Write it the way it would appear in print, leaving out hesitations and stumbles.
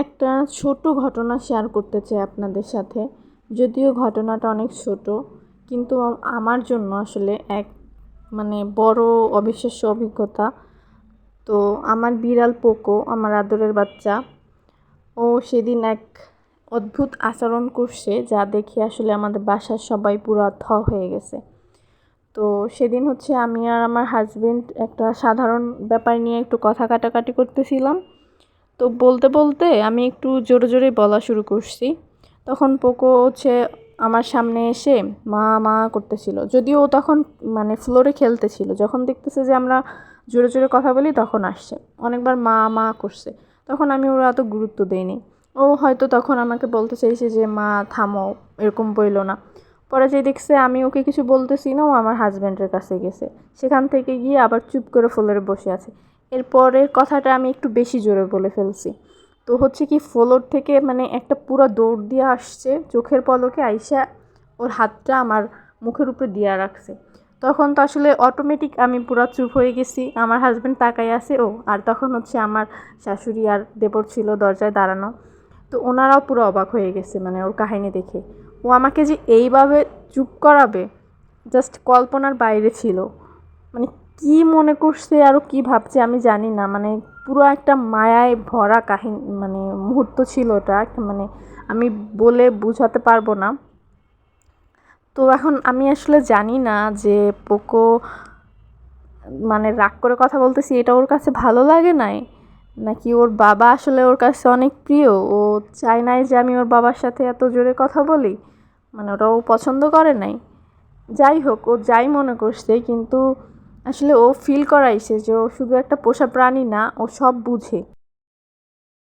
একটা ছোট ঘটনা শেয়ার করতে চাই আপনাদের সাথে। যদিও ঘটনাটা অনেক ছোট, কিন্তু আমার জন্য আসলে এক বড় অবিশ্বাস্য অভিজ্ঞতা। তো আমার বিড়াল পোকো, আমার আদরের বাচ্চা, ও সেদিন এক অদ্ভুত আচরণ করছে যা দেখে আসলে আমাদের বাসার সবাই পুরো হয়ে গেছে। তো সেদিন হচ্ছে আমি আর আমার হাজবেন্ড একটা সাধারণ ব্যাপার নিয়ে একটু কথা কাটাকাটি করতেছিলাম। তো বলতে বলতে আমি একটু জোরে জোরে বলা শুরু করছি। তখন পোকো হচ্ছে আমার সামনে এসে মা মা করতেছিল, যদিও ও তখন ফ্লোরে খেলতেছিল। যখন দেখতেছে যে আমরা জোরে জোরে কথা বলি তখন আসছে, অনেকবার মা মা করছে। তখন আমি ওরা অত গুরুত্ব দেইনি। ও হয়তো তখন আমাকে বলতে চাইছে যে মা থামো, এরকম বইলো না। পরে যে দেখছে আমি ওকে কিছু বলতেছি না, ও আমার হাজব্যান্ডের কাছে গেছে। সেখান থেকে গিয়ে আবার চুপ করে ফ্লোরে বসে আছে। এরপরের কথাটা আমি একটু বেশি জোরে বলে ফেলছি। তো হচ্ছে কি, ফ্লোর থেকে একটা পুরো দৌড় দিয়ে আসছে, চোখের পলকে আইসা ওর হাতটা আমার মুখের উপরে দিয়া রাখছে। তখন তো আসলে অটোমেটিক আমি পুরো চুপ হয়ে গেছি। আমার হাজব্যান্ড তাকাই আছে, আর তখন হচ্ছে আমার শাশুড়ি আর দেবর ছিল দরজায় দাঁড়ানো। তো ওনারাও পুরো অবাক হয়ে গেছে ওর কাহিনী দেখে। ও আমাকে যে এইভাবে চুপ করাবে জাস্ট কল্পনার বাইরে ছিল। কি মনে করছে আরও কি ভাবছে আমি জানি না। পুরো একটা মায়ায় ভরা কাহিনী, মুহূর্ত ছিল ওটা। আমি বলে বোঝাতে পারবো না। তো এখন আমি আসলে জানি না যে পোকো রাগ করে কথা বলতেছি এটা ওর কাছে ভালো লাগে নাই, নাকি ওর বাবা আসলে ওর কাছে অনেক প্রিয়, ও চায় নাই যে আমি ওর বাবার সাথে এত জোরে কথা বলি, ওটাও পছন্দ করে নাই। যাই হোক, ও যাই মনে করছে, কিন্তু আসলে ও ফিল করাইছে যে ও শুধু একটা পোষা প্রাণী না, ও সব বুঝে।